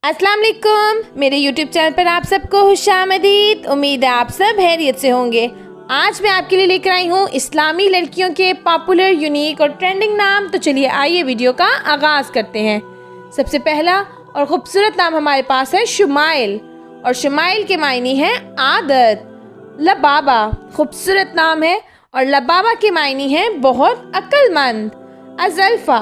अस्सलाम वालेकुम, मेरे YouTube चैनल पर आप सबको खुशामदीद। उम्मीद है आप सब खैरियत से होंगे। आज मैं आपके लिए लेकर आई हूँ इस्लामी लड़कियों के पॉपुलर, यूनिक और ट्रेंडिंग नाम। तो चलिए आइए वीडियो का आगाज़ करते हैं। सबसे पहला और ख़ूबसूरत नाम हमारे पास है शुमाइल, और शुमाइल के मायने हैं आदत। लबाबा खूबसूरत नाम है, और लबाबा के मायने हैं बहुत अक्लमंद। अज़ल्फ़ा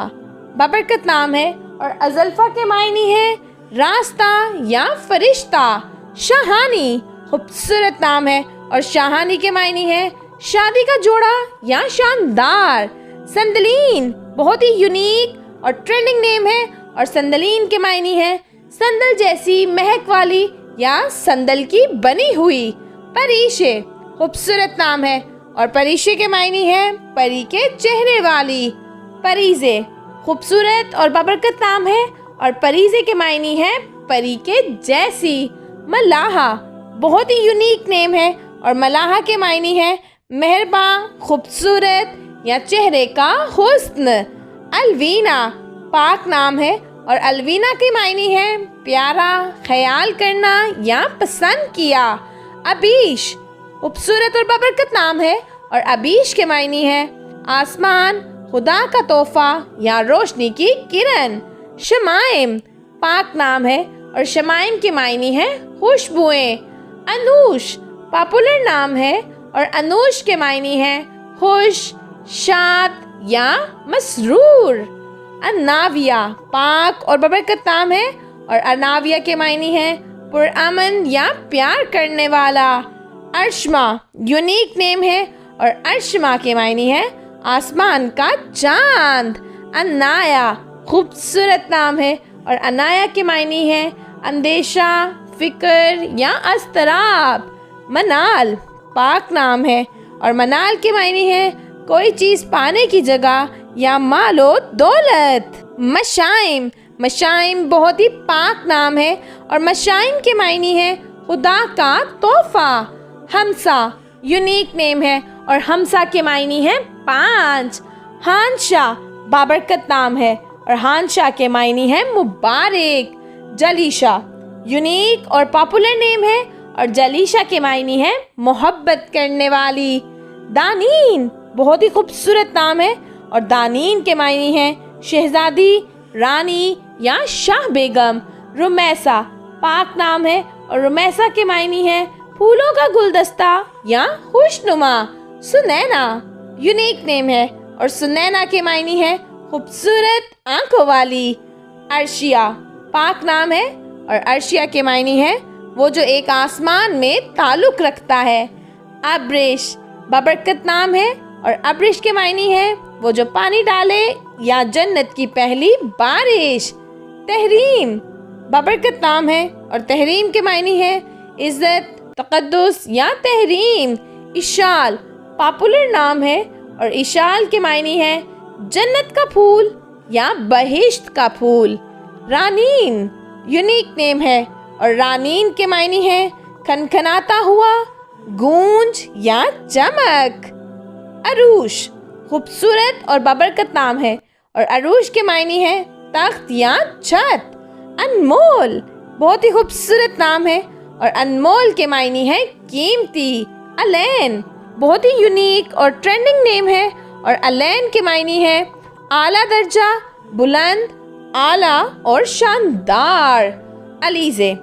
बाबरकत नाम है, और अज़ल्फ़ा के मायने हैं रास्ता या फरिश्ता। शाहानी खूबसूरत नाम है, और शाहानी के मायने हैं शादी का जोड़ा या शानदार। संदलीन बहुत ही यूनिक और ट्रेंडिंग नेम है, और संदलीन के मायने हैं संदल जैसी महक वाली या संदल की बनी हुई। परीशे खूबसूरत नाम है, और परीशे के मायने हैं परी के चेहरे वाली। परीजे खूबसूरत और बाबरकत नाम है, और परीजे के मायने हैं परी के जैसी। मलाहा बहुत ही यूनिक नेम है, और मलाहा के मायने हैं मेहरबान, खूबसूरत या चेहरे का हुस्न। अलवीना पाक नाम है, और अलवीना के मायने हैं प्यारा, ख्याल करना या पसंद किया। अबीश खूबसूरत और बाबरकत नाम है, और अबीश के मायने हैं आसमान, खुदा का तोहफा या रोशनी की किरण। शमाइम पाक नाम है, और शमाइम के मायने हैं खुशबुएं। अनूश पॉपुलर नाम है, और अनूश के मायने हैं खुश, शाद या मसरूर। अनाविया पाक और बबरकत नाम है, और अनाविया के मायने हैं पुरअमन या प्यार करने वाला। अर्शमा यूनिक नेम है, और अर्शमा के मायने हैं आसमान का चांद। अनाया खूबसूरत नाम है, और अनाया के मायने हैं अंदेशा, फिक्र या अस्तराब। मनाल पाक नाम है, और मनाल के मायने हैं कोई चीज़ पाने की जगह या मालो दौलत। मशाइम मशाइम बहुत ही पाक नाम है, और मशाइम के मायने हैं खुदा का तोहफा। हमसा यूनिक नेम है, और हमसा के मायने हैं 5। हानशा बाबरकत नाम है, और हानशा के मायने हैं मुबारक। जलीशा यूनिक और पॉपुलर नेम है, और जलीशा के मायने हैं मोहब्बत करने वाली। दानीन बहुत ही खूबसूरत नाम है, और दानीन के मायने हैं शहजादी, रानी या शाह बेगम। रुमैसा पाक नाम है, और रुमैसा के मायने हैं फूलों का गुलदस्ता या खुशनुमा। सुनैना यूनिक नेम है, और सुनैना के मायने हैं खूबसूरत आंखों वाली। अर्शिया पाक नाम है, और अर्शिया के मायने हैं वो जो एक आसमान में ताल्लुक रखता है। अब्रिश बबरकत नाम है, और अब्रिश के मायने हैं वो जो पानी डाले या जन्नत की पहली बारिश। तहरीम बबरकत नाम है, और तहरीम के मायने हैं इज्जत, तकद्दुस या तहरीम। इशाल पॉपुलर नाम है, और इशाल के मायने हैं जन्नत का फूल या बहिश्त का फूल। रानीन यूनिक नेम है, और रानीन के मायने हैं खनखनाता हुआ, गूंज या चमक। अरूश खूबसूरत और बाबरकत नाम है, और अरूश के मायने हैं तख्त या छत। अनमोल बहुत ही खूबसूरत नाम है, और अनमोल के मायने हैं कीमती। अलैन बहुत ही यूनिक और ट्रेंडिंग नेम है, और अलैन के मायने हैं आला दर्जा, बुलंद, आला और शानदार। अलीज़े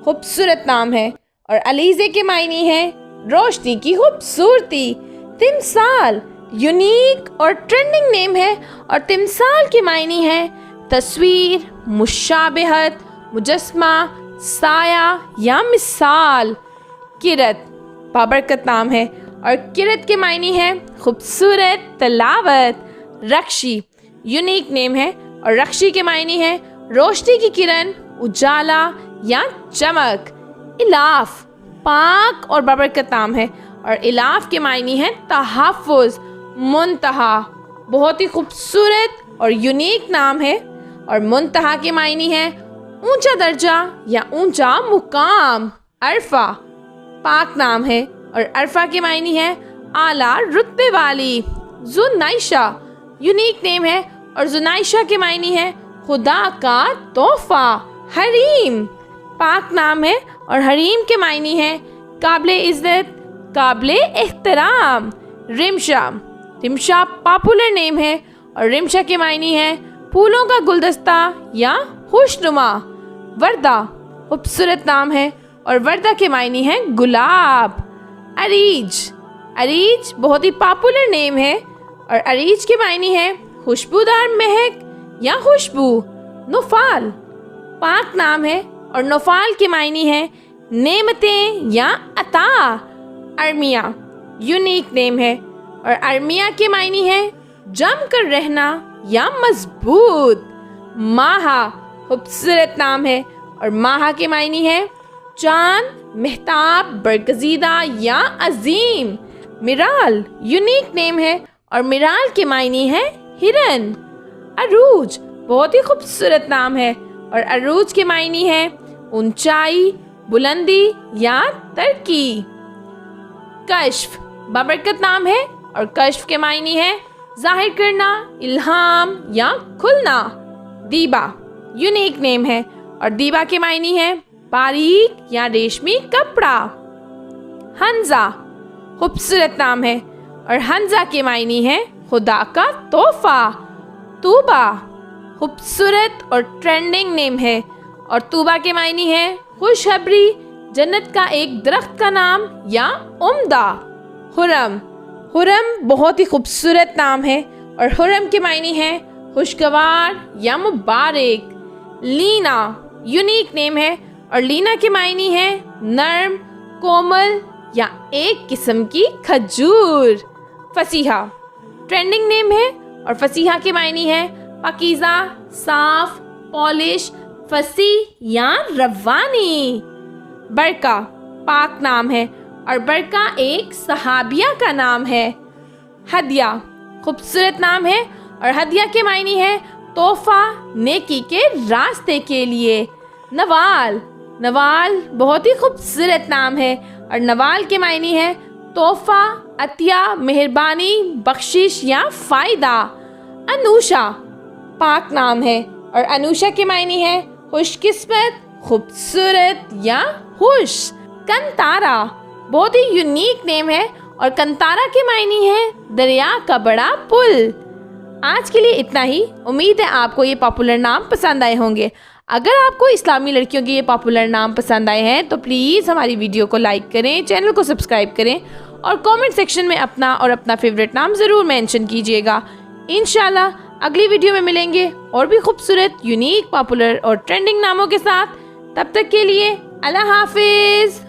खूबसूरत नाम है, और अलीज़े के मायने हैं रोशनी की खूबसूरती। तिमसाल यूनिक और ट्रेंडिंग नेम है, और तिमसाल के मायने हैं तस्वीर, मुशाबहत, मुजस्मा, साया या मिसाल। किरत बाबरकत नाम है, और किरत के मायने हैं खूबसूरत, तलावत। रक्शी यूनिक नेम है, और रक्शी के मायने हैं रोशनी की किरण, उजाला या चमक। इलाफ पाक और बाबरकत नाम है, और इलाफ के मायने हैं तहफ़्फ़ुज़, मुंतहा। बहुत ही खूबसूरत और यूनिक नाम है, और मुंतहा के मायने हैं ऊंचा दर्जा या ऊंचा मुकाम। अरफा पाक नाम है, और अरफा के मायने हैं आला रुतबे वाली। जुनाइशा यूनिक नेम है, और जुनाइशा के मायने हैं खुदा का तोहफा। حریم پاک نام ہے اور حریم کے معنی ہے قابل عزت، قابل احترام۔ رمشا رمشا پاپولر نیم ہے اور رمشا کے معنی ہے پھولوں کا گلدستہ یا خوشنما۔ وردہ خوبصورت نام ہے اور وردہ کے معنی ہے گلاب۔ اریج اریج بہت ہی پاپولر نیم ہے اور اریج کے معنی ہے خوشبودار مہک یا خوشبو۔ نوفال پاک نام ہے اور نوفال کے معنی ہے نعمتیں یا عطا۔ ارمیا یونیک نیم ہے اور ارمیا کے معنی ہے جم کر رہنا یا مضبوط۔ ماہا خوبصورت نام ہے اور ماہا کے معنی ہے چاند، مہتاب، برگزیدہ یا عظیم۔ مرال یونیک نیم ہے اور مرال کے معنی ہے ہرن۔ عروج بہت ہی خوبصورت نام ہے اور عروج کے معنی ہے اونچائی، بلندی یا ترقی۔ کشف بابرکت نام ہے اور کشف کے معنی ہے ظاہر کرنا، الہام یا کھلنا۔ دیبا یونیک نیم ہے اور دیبا کے معنی ہے باریک یا ریشمی کپڑا۔ حنزہ خوبصورت نام ہے اور حنزہ کے معنی ہے خدا کا تحفہ۔ طوبہ خوبصورت اور ٹرینڈنگ نیم ہے اور طوبہ کے معنی ہے خوشخبری، جنت کا ایک درخت کا نام یا عمدہ۔ حرم حرم بہت ہی خوبصورت نام ہے اور حرم کے معنی ہے خوشگوار یا مبارک۔ لینا یونیک نیم ہے اور لینا کے معنی ہے نرم، کومل یا ایک قسم کی کھجور۔ فصیحہ ٹرینڈنگ نیم ہے اور فصیحہ کے معنی ہے پاکیزہ، صاف، پالش، فصیح یا روانی۔ برکہ پاک نام ہے اور برکہ ایک صحابیہ کا نام ہے۔ ہدیہ خوبصورت نام ہے اور ہدیہ کے معنی ہے تحفہ نیکی کے راستے کے لیے۔ نوال نوال بہت ہی خوبصورت نام ہے اور نوال کے معنی ہے تحفہ، عطیہ، مہربانی، بخشش یا فائدہ۔ انوشا پاک نام ہے اور انوشا کے معنی ہے خوش قسمت، خوبصورت یا خوش۔ کنتارا بہت ہی یونیک نیم ہے اور کنتارا کے معنی ہے دریا کا بڑا پل۔ آج کے لیے اتنا ہی۔ امید ہے آپ کو یہ پاپولر نام پسند آئے ہوں گے۔ اگر آپ کو اسلامی لڑکیوں کے یہ پاپولر نام پسند آئے ہیں تو پلیز ہماری ویڈیو کو لائک کریں، چینل کو سبسکرائب کریں اور کامنٹ سیکشن میں اپنا فیوریٹ نام ضرور مینشن کیجیے گا۔ انشاءاللہ اگلی ویڈیو میں ملیں گے اور بھی خوبصورت، یونیک، پاپولر اور ٹرینڈنگ ناموں کے ساتھ۔ تب تک کے لیے اللہ حافظ۔